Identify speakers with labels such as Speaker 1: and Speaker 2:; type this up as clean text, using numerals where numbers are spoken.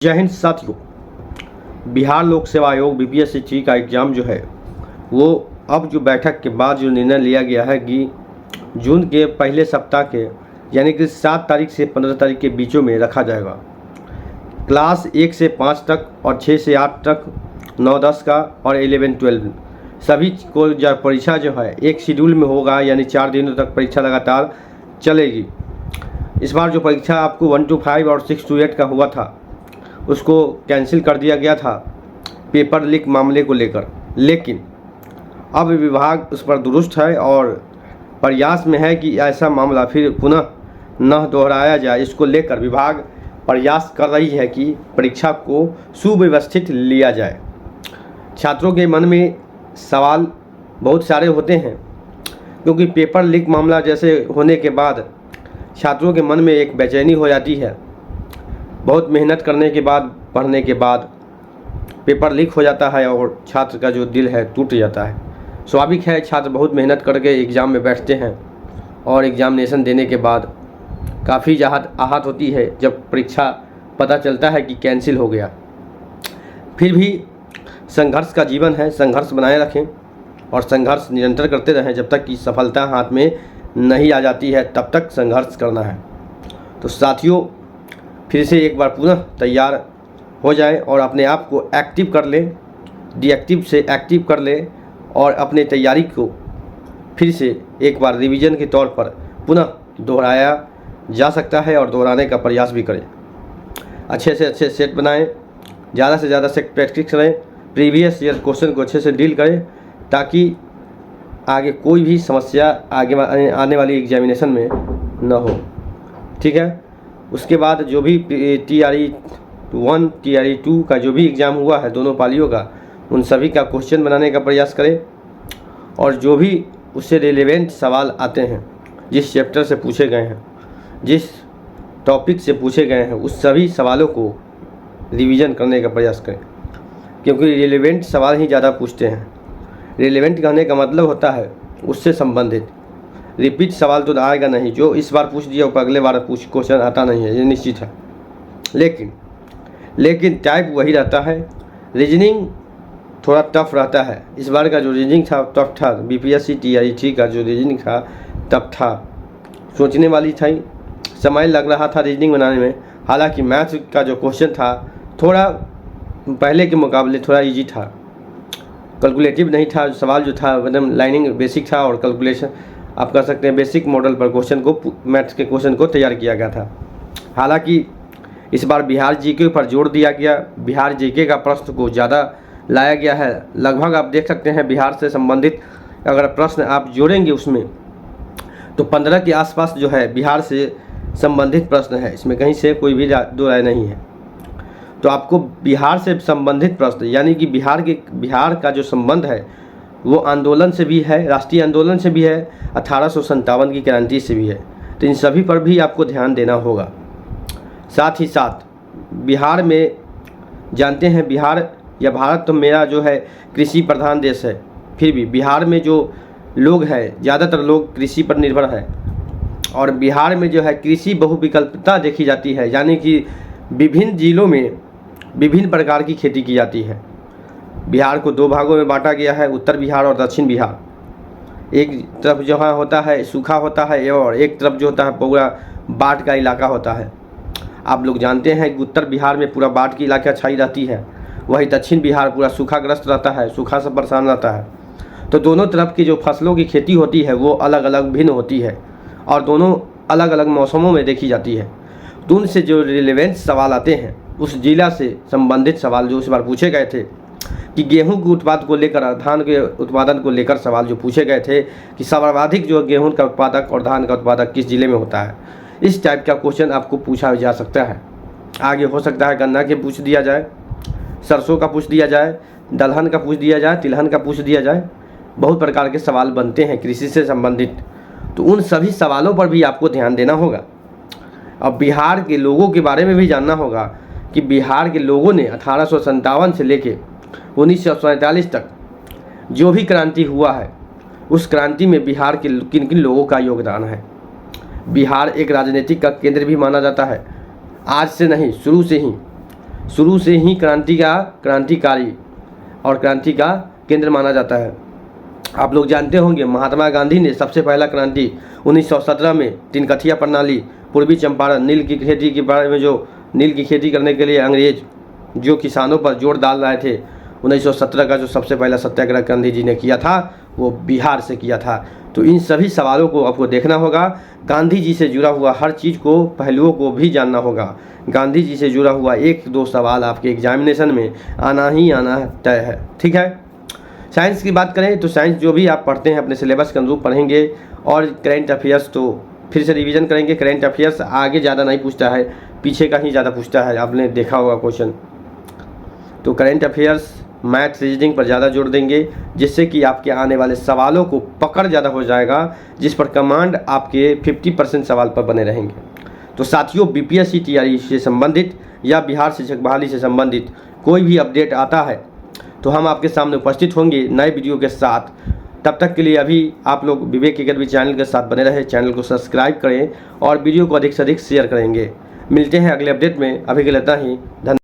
Speaker 1: जय हिंद साथियों। बिहार लोक सेवा आयोग बीपीएससी का एग्ज़ाम जो है वो अब जो बैठक के बाद जो निर्णय लिया गया है कि जून के पहले सप्ताह के यानी कि 7 तारीख से 15 तारीख के बीचों में रखा जाएगा। क्लास 1 से 5 तक और 6 से 8 तक 9-10 का और 11-12 सभी को जो परीक्षा जो है एक शेड्यूल में होगा, यानी 4 दिनों तक परीक्षा लगातार चलेगी। इस बार जो परीक्षा आपको 1 to 5 और 6 to 8 का हुआ था उसको कैंसिल कर दिया गया था पेपर लीक मामले को लेकर, लेकिन अब विभाग उस पर दुरुस्त है और प्रयास में है कि ऐसा मामला फिर पुनः न दोहराया जाए। इसको लेकर विभाग प्रयास कर रही है कि परीक्षा को सुव्यवस्थित लिया जाए। छात्रों के मन में सवाल बहुत सारे होते हैं, क्योंकि पेपर लीक मामला जैसे होने के बाद छात्रों के मन में एक बेचैनी हो जाती है। बहुत मेहनत करने के बाद, पढ़ने के बाद पेपर लीक हो जाता है और छात्र का जो दिल है टूट जाता है। स्वाभाविक है, छात्र बहुत मेहनत करके एग्ज़ाम में बैठते हैं और एग्ज़ामिनेशन देने के बाद काफ़ी आहत होती है जब परीक्षा पता चलता है कि कैंसिल हो गया। फिर भी संघर्ष का जीवन है, संघर्ष बनाए रखें और संघर्ष निरंतर करते रहें जब तक कि सफलता हाथ में नहीं आ जाती है, तब तक संघर्ष करना है। तो साथियों, फिर से एक बार पुनः तैयार हो जाए और अपने आप को एक्टिव कर लें, डीएक्टिव से एक्टिव कर लें और अपने तैयारी को फिर से एक बार रिवीजन के तौर पर पुनः दोहराया जा सकता है और दोहराने का प्रयास भी करें। अच्छे से अच्छे सेट बनाएं, ज़्यादा से ज़्यादा सेट प्रैक्टिस करें, प्रीवियस ईयर क्वेश्चन को अच्छे से डील करें ताकि आगे कोई भी समस्या आगे आने वाली एग्जामिनेशन में न हो। ठीक है। उसके बाद जो भी TRE 1 TRE 2 का जो भी एग्ज़ाम हुआ है दोनों पालियों का, उन सभी का क्वेश्चन बनाने का प्रयास करें और जो भी उससे रिलेवेंट सवाल आते हैं, जिस चैप्टर से पूछे गए हैं, जिस टॉपिक से पूछे गए हैं, उस सभी सवालों को रिवीजन करने का प्रयास करें, क्योंकि रिलेवेंट सवाल ही ज़्यादा पूछते हैं। रिलेवेंट कहने का मतलब होता है उससे संबंधित। रिपीट सवाल तो आएगा नहीं, जो इस बार पूछ दिया वो अगले बार क्वेश्चन आता नहीं है, ये निश्चित है। लेकिन टाइप वही रहता है। रीजनिंग थोड़ा टफ रहता है। इस बार का जो रीजनिंग था टफ था, बीपीएससी TRE 3 का जो रीजनिंग था टफ था, सोचने वाली थी, समय लग रहा था रीजनिंग बनाने में। हालांकि मैथ का जो क्वेश्चन था थोड़ा पहले के मुकाबले थोड़ा ईजी था, कैलकुलेटिव नहीं था। सवाल जो था मतलब लाइनिंग बेसिक था और कैलकुलेशन आप कर सकते हैं बेसिक मॉडल पर क्वेश्चन को, मैथ्स के क्वेश्चन को तैयार किया गया था। हालांकि इस बार बिहार जीके पर जोर दिया गया, बिहार जीके का प्रश्न को ज़्यादा लाया गया है। लगभग आप देख सकते हैं बिहार से संबंधित अगर प्रश्न आप जोड़ेंगे उसमें तो 15 के आसपास जो है बिहार से संबंधित प्रश्न है। इसमें कहीं से कोई भी दो राय नहीं है। तो आपको बिहार से संबंधित प्रश्न, यानी कि बिहार का जो संबंध है वो आंदोलन से भी है, राष्ट्रीय आंदोलन से भी है, 1857 की क्रांति से भी है। तो इन सभी पर भी आपको ध्यान देना होगा। साथ ही साथ बिहार में जानते हैं, बिहार या भारत तो मेरा जो है कृषि प्रधान देश है, फिर भी बिहार में जो लोग हैं ज़्यादातर लोग कृषि पर निर्भर है और बिहार में जो है कृषि बहुविकल्पता देखी जाती है, यानी कि विभिन्न जिलों में विभिन्न प्रकार की खेती की जाती है। बिहार को 2 भागों में बांटा गया है, उत्तर बिहार और दक्षिण बिहार। एक तरफ जहाँ होता है सूखा होता है और एक तरफ जो होता है पूरा बाढ़ का इलाका होता है। आप लोग जानते हैं कि उत्तर बिहार में पूरा बाढ़ की इलाका छाई रहती है, वही दक्षिण बिहार पूरा सूखाग्रस्त रहता है, सूखा से परेशान रहता है। तो दोनों तरफ की जो फसलों की खेती होती है वो अलग अलग भिन्न होती है और दोनों अलग अलग मौसमों में देखी जाती है। तो उनसे जो रिलेवेंट सवाल आते हैं, उस जिला से संबंधित सवाल जो इस बार पूछे गए थे कि गेहूं के उत्पाद को लेकर, धान के उत्पादन को लेकर सवाल जो पूछे गए थे कि सर्वाधिक जो गेहूं का उत्पादक और धान का उत्पादक किस जिले में होता है, इस टाइप का क्वेश्चन आपको पूछा जा सकता है। आगे हो सकता है गन्ना के पूछ दिया जाए, सरसों का पूछ दिया जाए, दलहन का पूछ दिया जाए, तिलहन का पूछ दिया जाए। बहुत प्रकार के सवाल बनते हैं कृषि से संबंधित। तो उन सभी सवालों पर भी आपको ध्यान देना होगा। अब बिहार के लोगों के बारे में भी जानना होगा कि बिहार के लोगों ने 1857 से लेकर 1947 तक जो भी क्रांति हुआ है, उस क्रांति में बिहार के किन किन लोगों का योगदान है। बिहार एक राजनीतिक का केंद्र भी माना जाता है। आज से नहीं, शुरू से ही शुरू से ही क्रांतिकारी और क्रांति का केंद्र माना जाता है। आप लोग जानते होंगे महात्मा गांधी ने सबसे पहला क्रांति 1917 में तीनकथिया प्रणाली, पूर्वी चंपारण, नील की खेती के बारे में, जो नील की खेती करने के लिए अंग्रेज जो किसानों पर जोर डाल रहे थे, 1917 का जो सबसे पहला सत्याग्रह गांधी जी ने किया था वो बिहार से किया था। तो इन सभी सवालों को आपको देखना होगा। गांधी जी से जुड़ा हुआ हर चीज़ को, पहलुओं को भी जानना होगा। गांधी जी से जुड़ा हुआ 1-2 सवाल आपके एग्जामिनेशन में आना ही आना तय है, ठीक है। साइंस की बात करें तो साइंस जो भी आप पढ़ते हैं अपने सिलेबस के अनुरूप पढ़ेंगे, और करेंट अफेयर्स तो फिर से रिवीजन करेंगे। करेंट अफेयर्स आगे ज़्यादा नहीं पूछता है, पीछे का ही ज़्यादा पूछता है, आपने देखा होगा क्वेश्चन। तो करेंट अफेयर्स, मैथ, रीजनिंग पर ज़्यादा जोर देंगे, जिससे कि आपके आने वाले सवालों को पकड़ ज़्यादा हो जाएगा, जिस पर कमांड आपके 50% सवाल पर बने रहेंगे। तो साथियों, बीपीएससी तैयारी से संबंधित या बिहार शिक्षक बहाली से संबंधित कोई भी अपडेट आता है तो हम आपके सामने उपस्थित होंगे नए वीडियो के साथ। तब तक के लिए अभी आप लोग विवेक एकेडमी चैनल के साथ बने रहे, चैनल को सब्सक्राइब करें और वीडियो को अधिक से अधिक शेयर करेंगे। मिलते हैं अगले अपडेट में, अभी के लिए इतना ही। धन्यवाद।